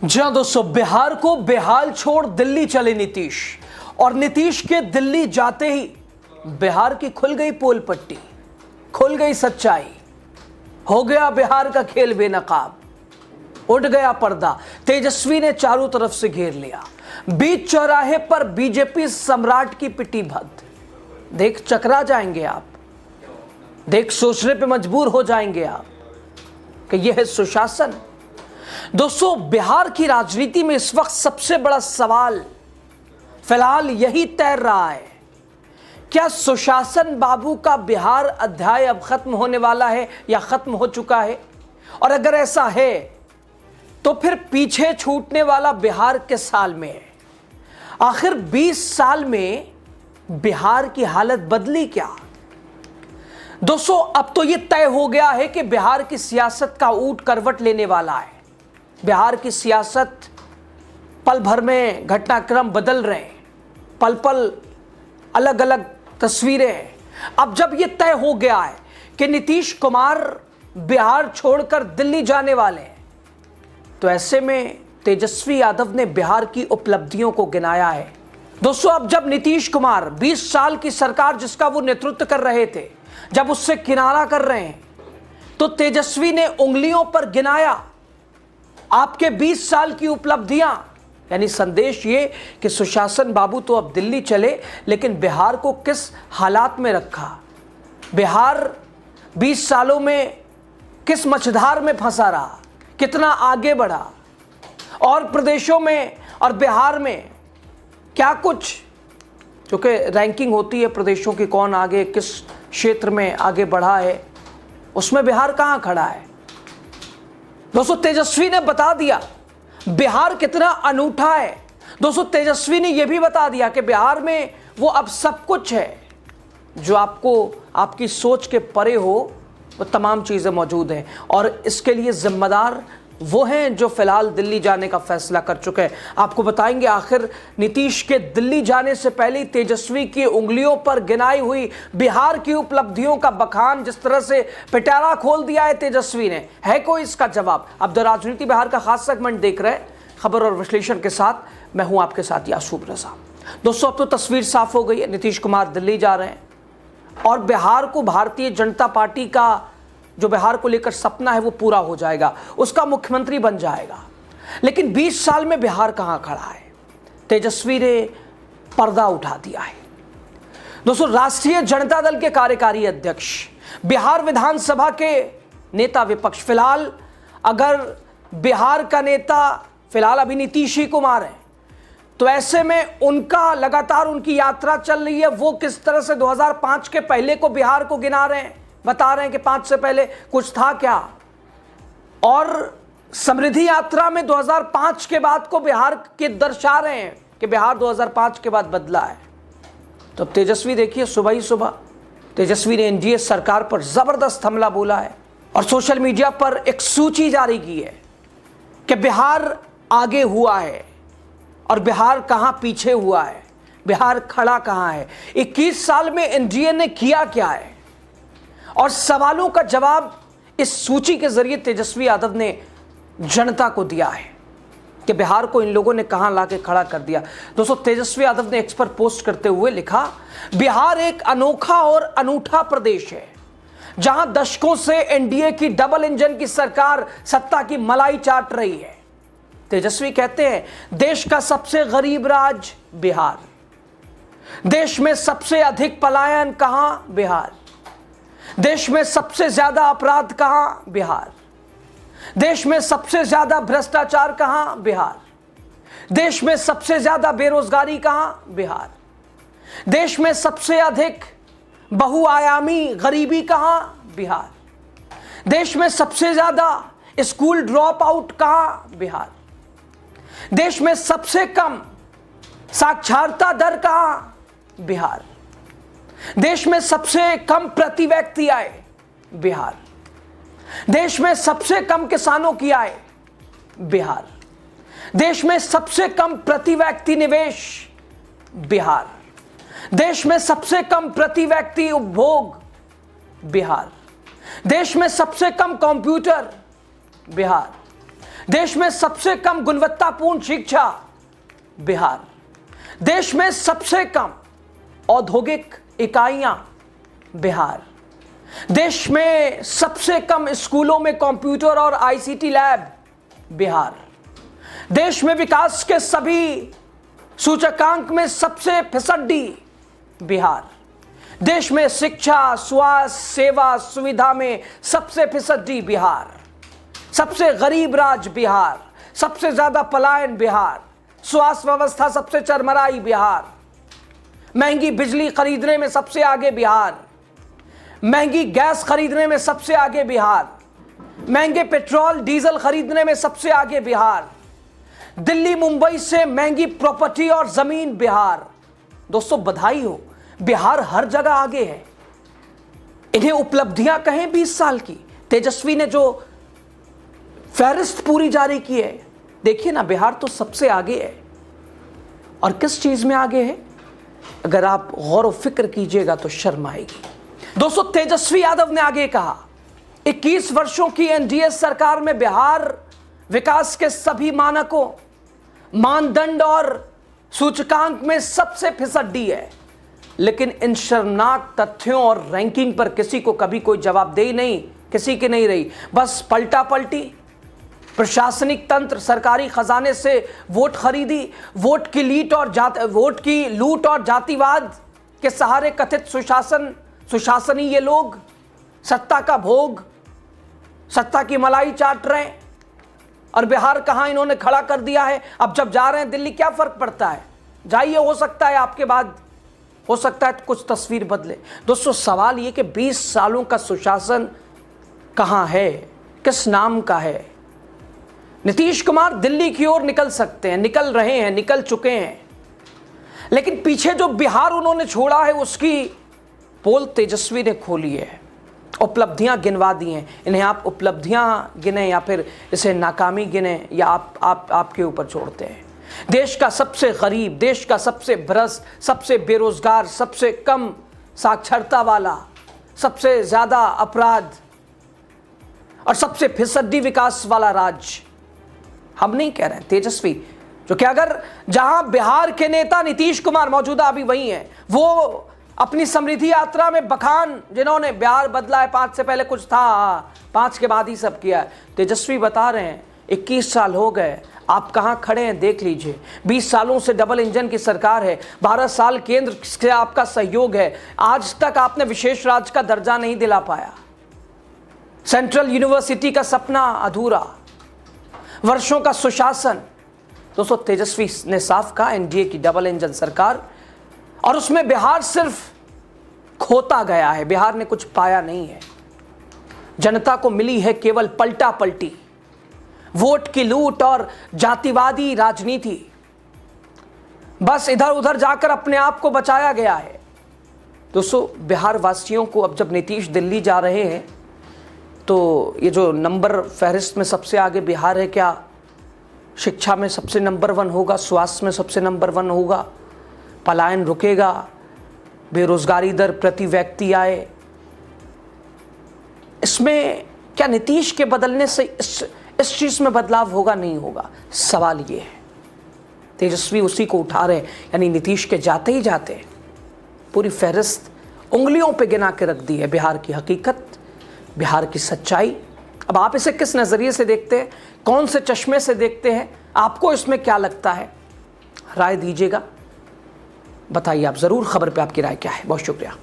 जी हाँ दोस्तों, बिहार को बेहाल छोड़ दिल्ली चले नीतीश और नीतीश के दिल्ली जाते ही बिहार की खुल गई पोल पट्टी, खुल गई सच्चाई, हो गया बिहार का खेल बेनकाब, उठ गया पर्दा। तेजस्वी ने चारों तरफ से घेर लिया। बीच चौराहे पर बीजेपी सम्राट की पिटी भद्द। देख चकरा जाएंगे आप, देख सोचने पे मजबूर हो जाएंगे आप कि यह है सुशासन। दोस्तों, बिहार की राजनीति में इस वक्त सबसे बड़ा सवाल फिलहाल यही तैर रहा है, क्या सुशासन बाबू का बिहार अध्याय अब खत्म होने वाला है या खत्म हो चुका है? और अगर ऐसा है तो फिर पीछे छूटने वाला बिहार किस साल में है? आखिर 20 साल में बिहार की हालत बदली क्या? दोस्तों, अब तो यह तय हो गया है कि बिहार की सियासत का ऊंट करवट लेने वाला है। बिहार की सियासत पल भर में घटनाक्रम बदल रहे हैं, पल पल अलग अलग तस्वीरें हैं। अब जब यह तय हो गया है कि नीतीश कुमार बिहार छोड़कर दिल्ली जाने वाले हैं, तो ऐसे में तेजस्वी यादव ने बिहार की उपलब्धियों को गिनाया है। दोस्तों, अब जब नीतीश कुमार 20 साल की सरकार जिसका वो नेतृत्व कर रहे थे, जब उससे किनारा कर रहे हैं, तो तेजस्वी ने उंगलियों पर गिनाया आपके 20 साल की उपलब्धियां। यानी संदेश ये कि सुशासन बाबू तो अब दिल्ली चले, लेकिन बिहार को किस हालात में रखा, बिहार 20 सालों में किस मझधार में फंसा रहा, कितना आगे बढ़ा, और प्रदेशों में और बिहार में क्या कुछ, क्योंकि रैंकिंग होती है प्रदेशों की, कौन आगे किस क्षेत्र में आगे बढ़ा है, उसमें बिहार कहां खड़ा है। दोस्तों, तेजस्वी ने बता दिया बिहार कितना अनूठा है। दोस्तों, तेजस्वी ने यह भी बता दिया कि बिहार में वो अब सब कुछ है जो आपको आपकी सोच के परे हो, वो तमाम चीज़ें मौजूद हैं, और इसके लिए जिम्मेदार वो हैं जो फिलहाल दिल्ली जाने का फैसला कर चुके हैं। आपको बताएंगे आखिर नीतीश के दिल्ली जाने से पहले तेजस्वी की उंगलियों पर गिनाई हुई बिहार की उपलब्धियों का बखान, जिस तरह से पिटारा खोल दिया है तेजस्वी ने, है कोई इसका जवाब? अब द राजनीति बिहार का खास सेगमेंट देख रहे हैं, खबर और विश्लेषण के साथ मैं हूं आपके साथ यासूब रजा। दोस्तों, अब तो तस्वीर साफ हो गई है, नीतीश कुमार दिल्ली जा रहे हैं और बिहार को भारतीय जनता पार्टी का जो बिहार को लेकर सपना है वो पूरा हो जाएगा, उसका मुख्यमंत्री बन जाएगा। लेकिन 20 साल में बिहार कहां खड़ा है? तेजस्वी ने पर्दा उठा दिया है। दोस्तों, राष्ट्रीय जनता दल के कार्यकारी अध्यक्ष, बिहार विधानसभा के नेता विपक्ष, फिलहाल अगर बिहार का नेता फिलहाल अभी नीतीश ही कुमार है, तो ऐसे में उनका लगातार उनकी यात्रा चल रही है। वो किस तरह से 2005 के पहले को बिहार को गिना रहे हैं, बता रहे हैं कि 5 से पहले कुछ था क्या, और समृद्धि यात्रा में 2005 के बाद को बिहार के दर्शा रहे हैं कि बिहार 2005 के बाद बदला है। तो अब तेजस्वी देखिए, सुबह ही सुबह तेजस्वी ने एनडीए सरकार पर जबरदस्त हमला बोला है और सोशल मीडिया पर एक सूची जारी की है कि बिहार आगे हुआ है और बिहार कहां पीछे हुआ है, बिहार खड़ा कहां है, 21 साल में एनडीए ने किया क्या है, और सवालों का जवाब इस सूची के जरिए तेजस्वी यादव ने जनता को दिया है कि बिहार को इन लोगों ने कहां लाके खड़ा कर दिया। दोस्तों, तेजस्वी यादव ने एक्स पर पोस्ट करते हुए लिखा, बिहार एक अनोखा और अनूठा प्रदेश है जहां दशकों से एनडीए की डबल इंजन की सरकार सत्ता की मलाई चाट रही है। तेजस्वी कहते हैं, देश का सबसे गरीब राज्य बिहार, देश में सबसे अधिक पलायन कहां? बिहार। देश में सबसे ज्यादा अपराध कहां? बिहार। देश में सबसे ज्यादा भ्रष्टाचार कहां? बिहार। देश में सबसे ज्यादा बेरोजगारी कहां? बिहार। देश में सबसे अधिक बहुआयामी गरीबी कहां? बिहार। देश में सबसे ज्यादा स्कूल ड्रॉप आउट कहां? बिहार। देश में सबसे कम साक्षरता दर कहां? बिहार। देश में सबसे कम प्रति व्यक्ति आय? बिहार। देश में सबसे कम किसानों की आय? बिहार। देश में सबसे कम प्रति व्यक्ति निवेश? बिहार। देश में सबसे कम प्रति व्यक्ति उपभोग? बिहार। देश में सबसे कम कंप्यूटर? बिहार। देश में सबसे कम गुणवत्तापूर्ण शिक्षा बिहार, देश में सबसे कम औद्योगिक इकाइयां बिहार, देश में सबसे कम स्कूलों में कंप्यूटर और आईसीटी लैब बिहार, देश में विकास के सभी सूचकांक में सबसे फिसड्डी बिहार, देश में शिक्षा, स्वास्थ्य सेवा सुविधा में सबसे फिसड्डी बिहार, सबसे गरीब राज्य बिहार, सबसे ज्यादा पलायन बिहार, स्वास्थ्य व्यवस्था सबसे चरमराई बिहार, महंगी बिजली खरीदने में सबसे आगे बिहार, महंगी गैस खरीदने में सबसे आगे बिहार, महंगे पेट्रोल डीजल खरीदने में सबसे आगे बिहार, दिल्ली मुंबई से महंगी प्रॉपर्टी और जमीन बिहार। दोस्तों बधाई हो, बिहार हर जगह आगे है। इन्हें उपलब्धियां कहें 20 साल की, तेजस्वी ने जो फहरिस्त पूरी जारी की है, देखिए ना, बिहार तो सबसे आगे है। और किस चीज में आगे है, अगर आप गौर व फिक्र कीजिएगा तो शर्म आएगी। दोस्तों तेजस्वी यादव ने आगे कहा, 21 वर्षों की एनडीए सरकार में बिहार विकास के सभी मानकों, मानदंड और सूचकांक में सबसे फिसड्डी है। लेकिन इन शर्मनाक तथ्यों और रैंकिंग पर किसी को कभी कोई जवाबदेही नहीं, किसी की नहीं रही। बस पलटा पलटी, प्रशासनिक तंत्र, सरकारी खजाने से वोट खरीदी, वोट की लूट और जातिवाद के सहारे कथित सुशासनी ये लोग सत्ता का भोग, सत्ता की मलाई चाट रहे हैं। और बिहार कहां इन्होंने खड़ा कर दिया है। अब जब जा रहे हैं दिल्ली, क्या फर्क पड़ता है, जाइए, हो सकता है आपके बाद, हो सकता है कुछ तस्वीर बदले। दोस्तों सवाल ये कि 20 सालों का सुशासन कहां है, किस नाम का है। नीतीश कुमार दिल्ली की ओर निकल सकते हैं, निकल रहे हैं, निकल चुके हैं, लेकिन पीछे जो बिहार उन्होंने छोड़ा है उसकी पोल तेजस्वी ने खोली है, उपलब्धियां गिनवा दी हैं। इन्हें आप उपलब्धियां गिने या फिर इसे नाकामी गिने, या आपके ऊपर छोड़ते हैं। देश का सबसे गरीब, देश का सबसे भ्रष्ट, सबसे बेरोजगार, सबसे कम साक्षरता वाला, सबसे ज्यादा अपराध और सबसे फिसड्डी विकास वाला राज्य, हम नहीं कह रहे हैं, तेजस्वी, जो कि अगर जहां बिहार के नेता नीतीश कुमार मौजूदा अभी वही हैं, वो अपनी समृद्धि यात्रा में बखान, जिन्होंने बिहार बदला है, 5 से पहले कुछ था, 5 के बाद ही सब किया है। तेजस्वी बता रहे हैं 21 साल हो गए, आप कहां खड़े हैं देख लीजिए। 20 सालों से डबल इंजन की सरकार है, 12 साल केंद्र से आपका सहयोग है, आज तक आपने विशेष राज्य का दर्जा नहीं दिला पाया, सेंट्रल यूनिवर्सिटी का सपना अधूरा, वर्षों का सुशासन। दोस्तों तेजस्वी ने साफ कहा, एनडीए की डबल इंजन सरकार, और उसमें बिहार सिर्फ खोता गया है, बिहार ने कुछ पाया नहीं है। जनता को मिली है केवल पलटा पलटी, वोट की लूट और जातिवादी राजनीति। बस इधर उधर जाकर अपने आप को बचाया गया है। दोस्तों बिहार वासियों को अब जब नीतीश दिल्ली जा रहे हैं, तो ये जो नंबर फहरिस्त में सबसे आगे बिहार है, क्या शिक्षा में सबसे नंबर 1 होगा, स्वास्थ्य में सबसे नंबर 1 होगा, पलायन रुकेगा, बेरोजगारी दर प्रति व्यक्ति आए, इसमें क्या नीतीश के बदलने से इस चीज में बदलाव होगा, नहीं होगा? सवाल ये है। तेजस्वी उसी को उठा रहे, यानी नीतीश के जाते ही जाते पूरी फहरिस्त उंगलियों पे गिना के रख दी है, बिहार की हकीकत, बिहार की सच्चाई। अब आप इसे किस नजरिए से देखते हैं, कौन से चश्मे से देखते हैं, आपको इसमें क्या लगता है, राय दीजिएगा, बताइए आप जरूर। खबर पे आपकी राय क्या है? बहुत शुक्रिया।